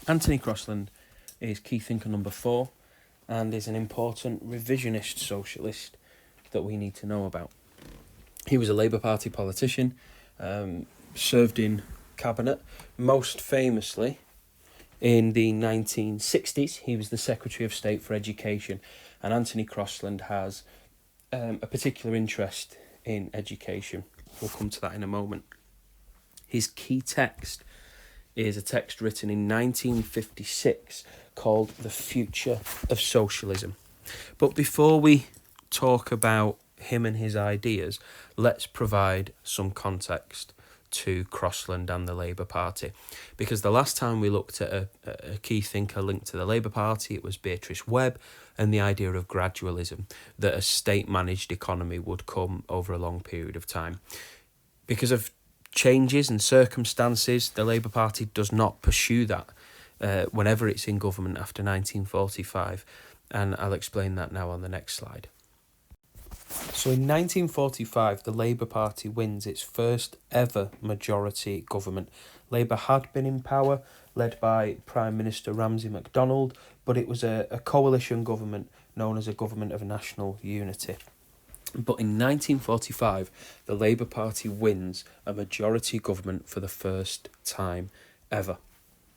Anthony Crosland is key thinker number 4 and is an important revisionist socialist that we need to know about. He was a Labour Party politician, served in cabinet, most famously in the 1960s. He was the Secretary of State for Education, and Anthony Crosland has a particular interest in education. We'll come to that in a moment. His key text is a text written in 1956 called The Future of Socialism. But before we talk about him and his ideas, let's provide some context to Crosland and the Labour Party. Because the last time we looked at a key thinker linked to the Labour Party, it was Beatrice Webb and the idea of gradualism, that a state-managed economy would come over a long period of time. Because of changes and circumstances, the Labour Party does not pursue that whenever it's in government after 1945, and I'll explain that now on the next slide. So in 1945, the Labour Party wins its first ever majority government. Labour had been in power, led by Prime Minister Ramsay MacDonald, but it was a coalition government known as a government of national unity. But in 1945, the Labour Party wins a majority government for the first time ever.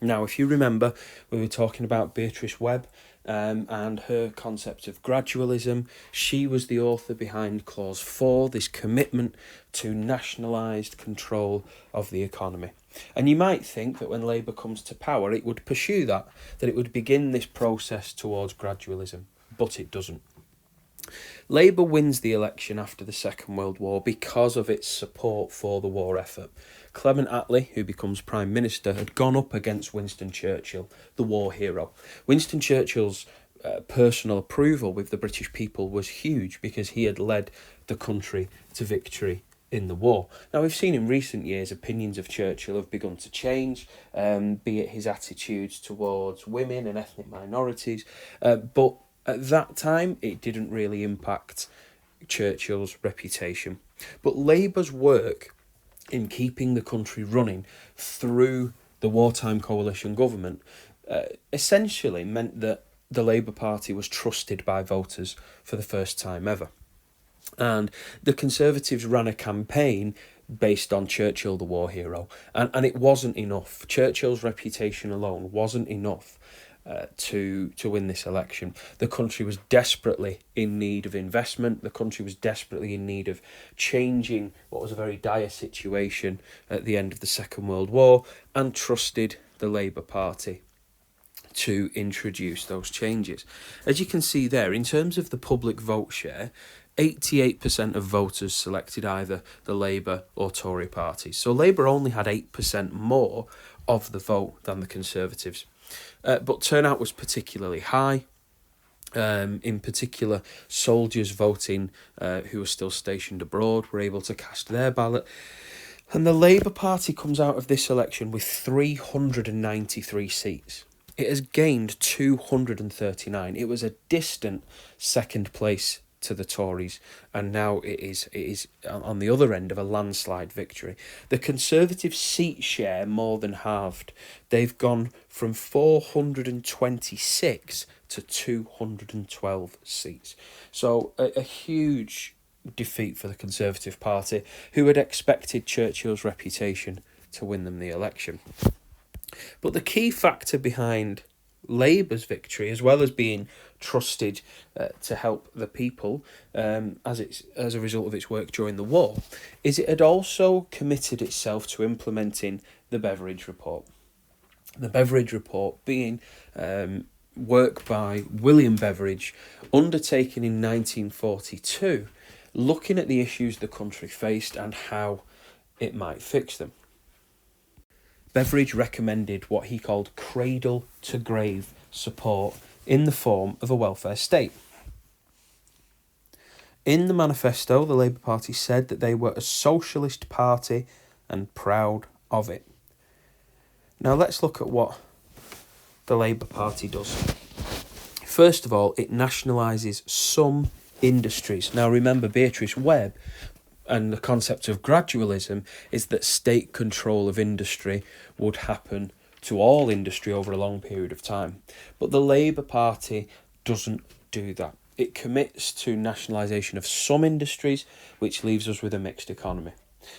Now, if you remember, we were talking about Beatrice Webb and her concept of gradualism. She was the author behind Clause 4, this commitment to nationalised control of the economy. And you might think that when Labour comes to power, it would pursue that it would begin this process towards gradualism, but it doesn't. Labour wins the election after the Second World War because of its support for the war effort. Clement Attlee, who becomes Prime Minister, had gone up against Winston Churchill, the war hero. Winston Churchill's personal approval with the British people was huge because he had led the country to victory in the war. Now, we've seen in recent years opinions of Churchill have begun to change, be it his attitudes towards women and ethnic minorities, but at that time, it didn't really impact Churchill's reputation. But Labour's work in keeping the country running through the wartime coalition government essentially meant that the Labour Party was trusted by voters for the first time ever. And the Conservatives ran a campaign based on Churchill, the war hero, and it wasn't enough. Churchill's reputation alone wasn't enough to win this election. The country was desperately in need of investment. The country was desperately in need of changing what was a very dire situation at the end of the Second World War, and trusted the Labour Party to introduce those changes. As you can see there, in terms of the public vote share, 88% of voters selected either the Labour or Tory parties. So Labour only had 8% more of the vote than the Conservatives. But turnout was particularly high. In particular, soldiers voting who were still stationed abroad were able to cast their ballot. And the Labour Party comes out of this election with 393 seats. It has gained 239. It was a distant second place to the Tories, and now it is on the other end of a landslide victory. The Conservative seat share more than halved. They've gone from 426 to 212 seats. So a huge defeat for the Conservative Party, who had expected Churchill's reputation to win them the election. But the key factor behind Labour's victory, as well as being trusted to help the people as a result of its work during the war, is it had also committed itself to implementing the Beveridge Report. The Beveridge Report being work by William Beveridge, undertaken in 1942, looking at the issues the country faced and how it might fix them. Beveridge recommended what he called cradle-to-grave support in the form of a welfare state. In the manifesto, the Labour Party said that they were a socialist party and proud of it. Now let's look at what the Labour Party does. First of all, it nationalises some industries. Now remember, Beatrice Webb and the concept of gradualism is that state control of industry would happen to all industry over a long period of time. But the Labour Party doesn't do that. It commits to nationalisation of some industries, which leaves us with a mixed economy.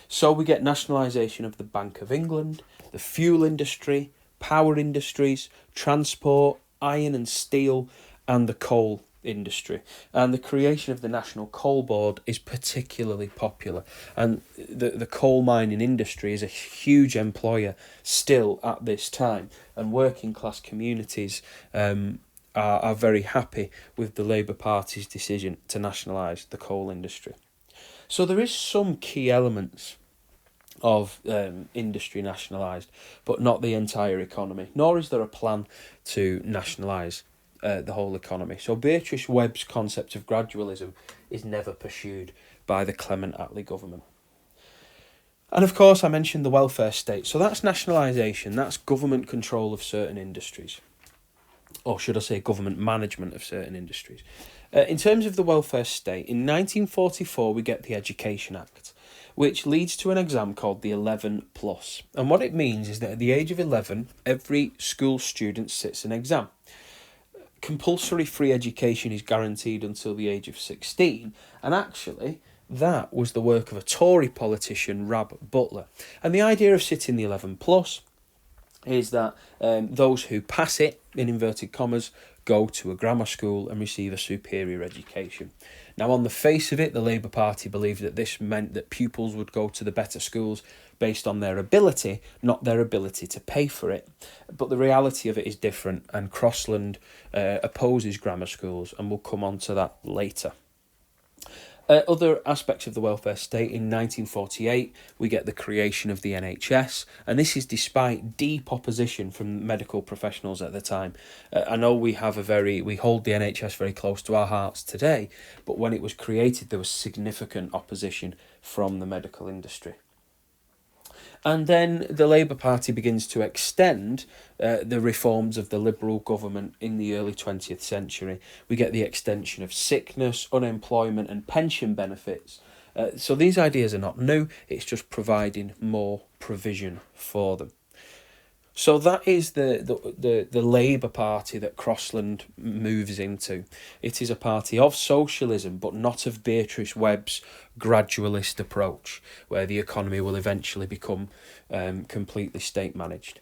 So we get nationalisation of the Bank of England, the fuel industry, power industries, transport, iron and steel, and the coal industry. And the creation of the National Coal Board is particularly popular. And the coal mining industry is a huge employer still at this time. And working class communities are very happy with the Labour Party's decision to nationalise the coal industry. So there is some key elements of industry nationalised, but not the entire economy, nor is there a plan to nationalise the whole economy. So Beatrice Webb's concept of gradualism is never pursued by the Clement Attlee government. And of course I mentioned the welfare state, so that's nationalisation, that's government control of certain industries. Or should I say government management of certain industries. In terms of the welfare state, in 1944 we get the Education Act, which leads to an exam called the 11 Plus. And what it means is that at the age of 11, every school student sits an exam. Compulsory free education is guaranteed until the age of 16, and actually that was the work of a Tory politician, Rab Butler. And the idea of sitting the 11 Plus is that those who pass it, in inverted commas, go to a grammar school and receive a superior education. Now, on the face of it, the Labour Party believed that this meant that pupils would go to the better schools based on their ability, not their ability to pay for it. But the reality of it is different, and Crosland opposes grammar schools, and we'll come on to that later. Other aspects of the welfare state, in 1948 we get the creation of the NHS, and this is despite deep opposition from medical professionals at the time. I know we hold the NHS very close to our hearts today, but when it was created there was significant opposition from the medical industry. And then the Labour Party begins to extend the reforms of the Liberal government in the early 20th century. We get the extension of sickness, unemployment and pension benefits. So these ideas are not new, it's just providing more provision for them. So that is the Labour Party that Crosland moves into. It is a party of socialism, but not of Beatrice Webb's gradualist approach, where the economy will eventually become completely state-managed.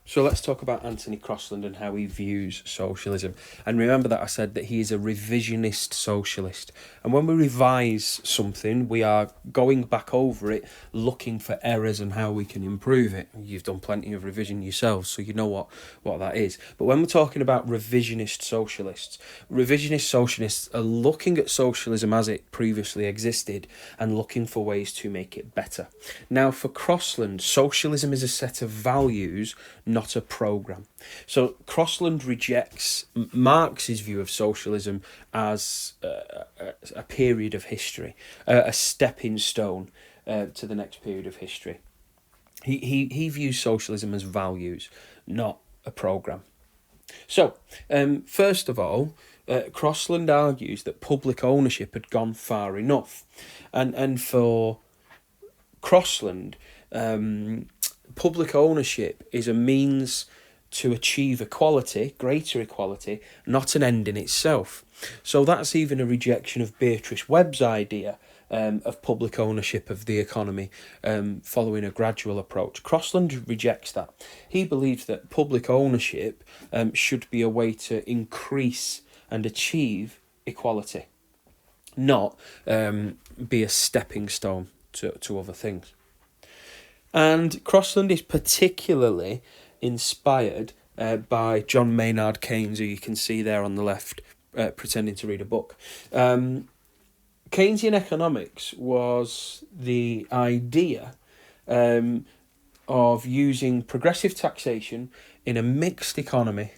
So let's talk about Anthony Crosland and how he views socialism. And remember that I said that he is a revisionist socialist. And when we revise something, we are going back over it, looking for errors and how we can improve it. You've done plenty of revision yourselves, so you know what that is. But when we're talking about revisionist socialists are looking at socialism as it previously existed and looking for ways to make it better. Now, for Crosland, socialism is a set of values, not a programme. So Crosland rejects Marx's view of socialism as a period of history, a stepping stone to the next period of history. He views socialism as values, not a programme. So, first of all, Crosland argues that public ownership had gone far enough. And for Crosland, public ownership is a means to achieve equality, greater equality, not an end in itself. So that's even a rejection of Beatrice Webb's idea of public ownership of the economy following a gradual approach. Crosland rejects that. He believes that public ownership should be a way to increase and achieve equality, not be a stepping stone to other things. And Crosland is particularly inspired by John Maynard Keynes, who you can see there on the left, pretending to read a book. Keynesian economics was the idea of using progressive taxation in a mixed economy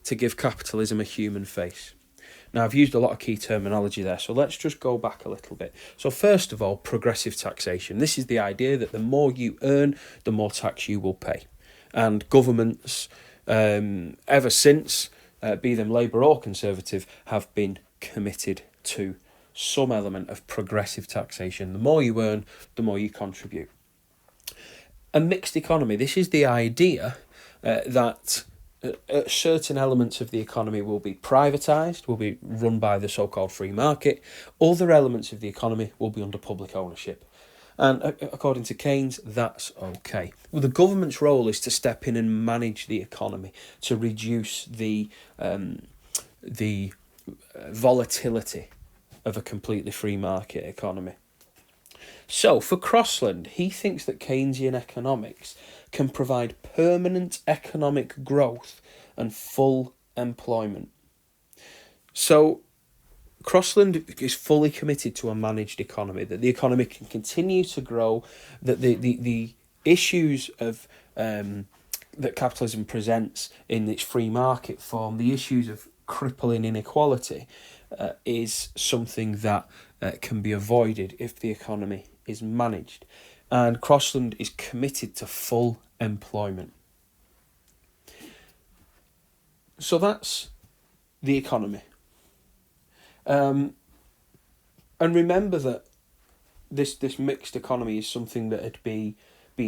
to give capitalism a human face. Now, I've used a lot of key terminology there, so let's just go back a little bit. So first of all, progressive taxation. This is the idea that the more you earn, the more tax you will pay. And governments, ever since, be them Labour or Conservative, have been committed to some element of progressive taxation. The more you earn, the more you contribute. A mixed economy, this is the idea that certain elements of the economy will be privatised, will be run by the so-called free market. Other elements of the economy will be under public ownership. And according to Keynes, that's okay. Well, the government's role is to step in and manage the economy, to reduce the volatility of a completely free market economy. So, for Crosland, he thinks that Keynesian economics can provide permanent economic growth and full employment. So, Crosland is fully committed to a managed economy, that the economy can continue to grow, that the issues of that capitalism presents in its free market form, the issues of crippling inequality, is something that can be avoided if the economy is managed. And Crosland is committed to full employment. So that's the economy. And remember that this mixed economy is something that had been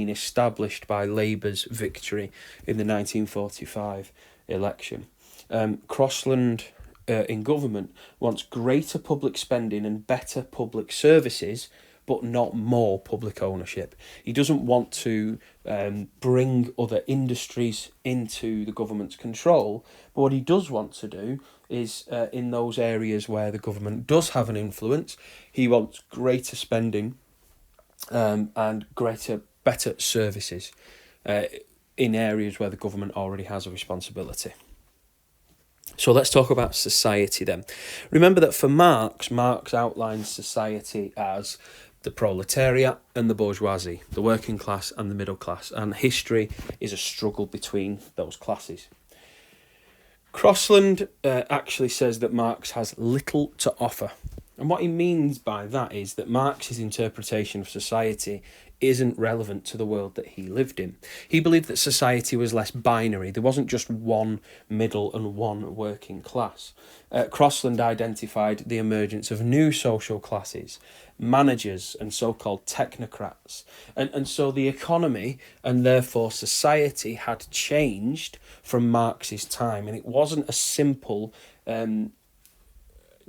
established by Labour's victory in the 1945 election. Crosland in government wants greater public spending and better public services, but not more public ownership. He doesn't want to bring other industries into the government's control, but what he does want to do is in those areas where the government does have an influence, he wants greater spending and better services in areas where the government already has a responsibility. So let's talk about society then. Remember that for Marx outlines society as the proletariat and the bourgeoisie, the working class and the middle class, and history is a struggle between those classes. Crosland actually says that Marx has little to offer. And what he means by that is that Marx's interpretation of society isn't relevant to the world that he lived in. He believed that society was less binary. There wasn't just one middle and one working class. Crosland identified the emergence of new social classes, managers and so-called technocrats. And so the economy and therefore society had changed from Marx's time, and it wasn't a simple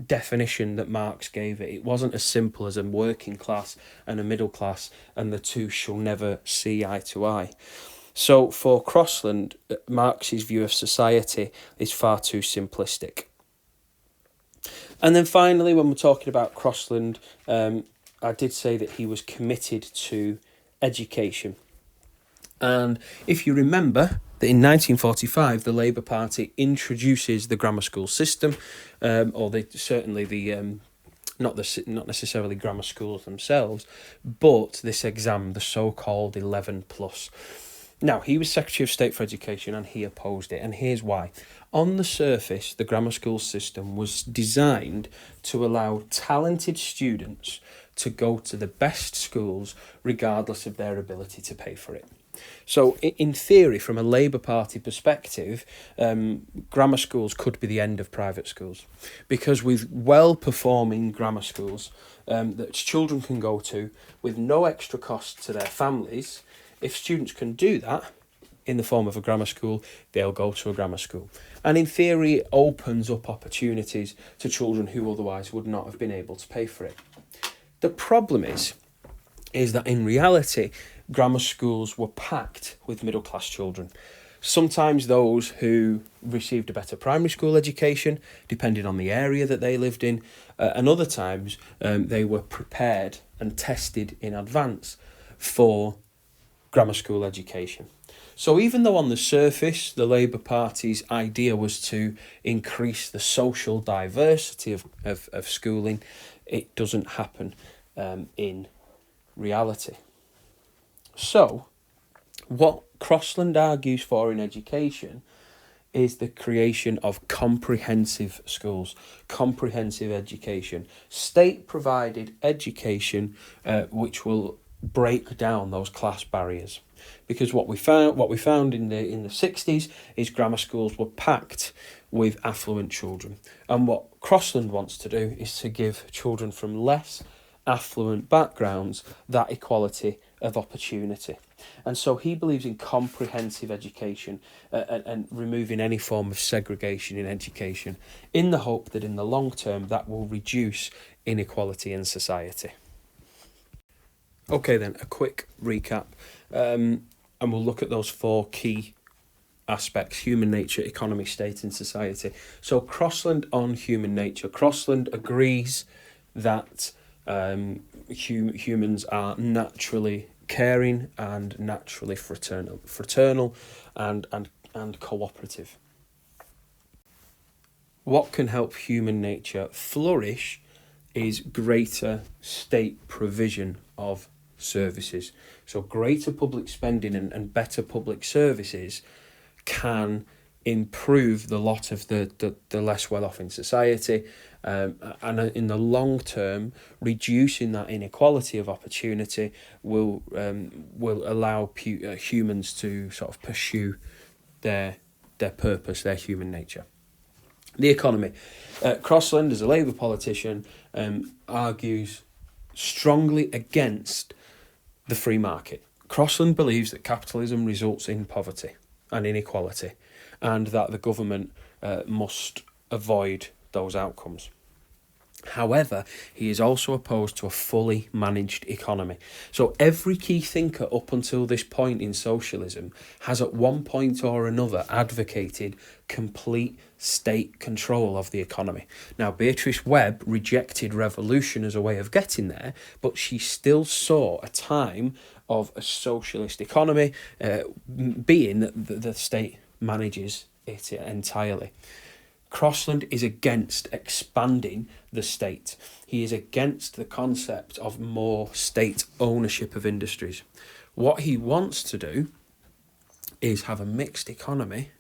definition that Marx gave it. It wasn't as simple as a working class and a middle class, and the two shall never see eye to eye. So for Crosland, Marx's view of society is far too simplistic. And then finally, when we're talking about Crosland, I did say that he was committed to education. And if you remember that in 1945, the Labour Party introduces the grammar school system, not necessarily grammar schools themselves, but this exam, the so-called 11+. Now, he was Secretary of State for Education and he opposed it, and here's why. On the surface, the grammar school system was designed to allow talented students to go to the best schools regardless of their ability to pay for it. So in theory, from a Labour Party perspective, grammar schools could be the end of private schools, because with well-performing grammar schools that children can go to with no extra cost to their families, if students can do that in the form of a grammar school, they'll go to a grammar school. And in theory, it opens up opportunities to children who otherwise would not have been able to pay for it. The problem is that in reality, grammar schools were packed with middle-class children. Sometimes those who received a better primary school education, depending on the area that they lived in, and other times they were prepared and tested in advance for grammar school education. So even though on the surface the Labour Party's idea was to increase the social diversity of schooling, it doesn't happen in reality. So, what Crosland argues for in education is the creation of comprehensive schools, comprehensive education, state-provided education, which will break down those class barriers. Because what we found in the 60s is grammar schools were packed with affluent children, and what Crosland wants to do is to give children from less affluent backgrounds that equality of opportunity. And so he believes in comprehensive education and removing any form of segregation in education, in the hope that in the long term that will reduce inequality in society. Okay then, a quick recap, and we'll look at those four key aspects: human nature, economy, state and society. So Crosland on human nature. Crosland agrees that humans are naturally caring and naturally fraternal and cooperative. What can help human nature flourish is greater state provision of services. So greater public spending and better public services can improve the lot of the less well-off in society, and in the long term, reducing that inequality of opportunity will allow humans to sort of pursue their purpose, their human nature. The economy. Crosland, as a Labour politician, argues strongly against the free market. Crosland believes that capitalism results in poverty and inequality, and that the government must avoid those outcomes. However, he is also opposed to a fully managed economy. So every key thinker up until this point in socialism has at one point or another advocated complete state control of the economy. Now, Beatrice Webb rejected revolution as a way of getting there, but she still saw a time of a socialist economy, being that the state manages it entirely. Crosland is against expanding the state. He is against the concept of more state ownership of industries. What he wants to do is have a mixed economy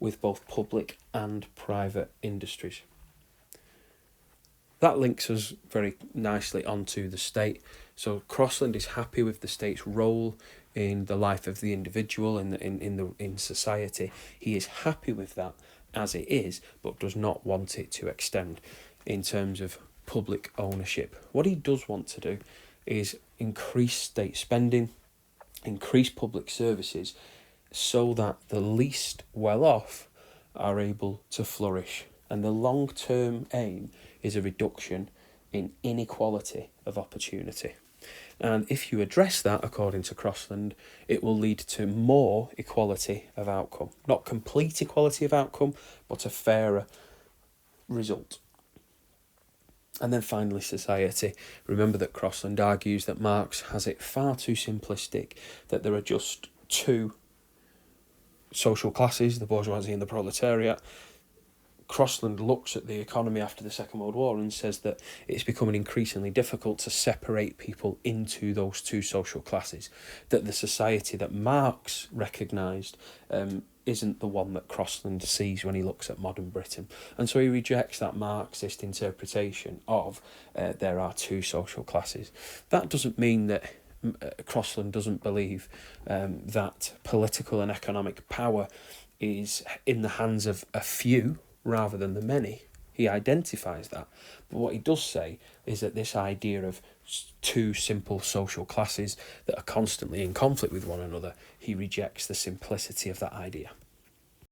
with both public and private industries. That links us very nicely onto the state. So Crosland is happy with the state's role in the life of the individual in society. He is happy with that as it is, but does not want it to extend in terms of public ownership. What he does want to do is increase state spending, increase public services, so that the least well-off are able to flourish. And the long-term aim is a reduction in inequality of opportunity. And if you address that, according to Crosland, it will lead to more equality of outcome. Not complete equality of outcome, but a fairer result. And then finally, society. Remember that Crosland argues that Marx has it far too simplistic, that there are just two social classes, the bourgeoisie and the proletariat. Crosland looks at the economy after the Second World War and says that it's becoming increasingly difficult to separate people into those two social classes, that the society that Marx recognised isn't the one that Crosland sees when he looks at modern Britain. And so he rejects that Marxist interpretation of there are two social classes. That doesn't mean that Crosland doesn't believe that political and economic power is in the hands of a few rather than the many. He identifies that. But what he does say is that this idea of two simple social classes that are constantly in conflict with one another, he rejects the simplicity of that idea.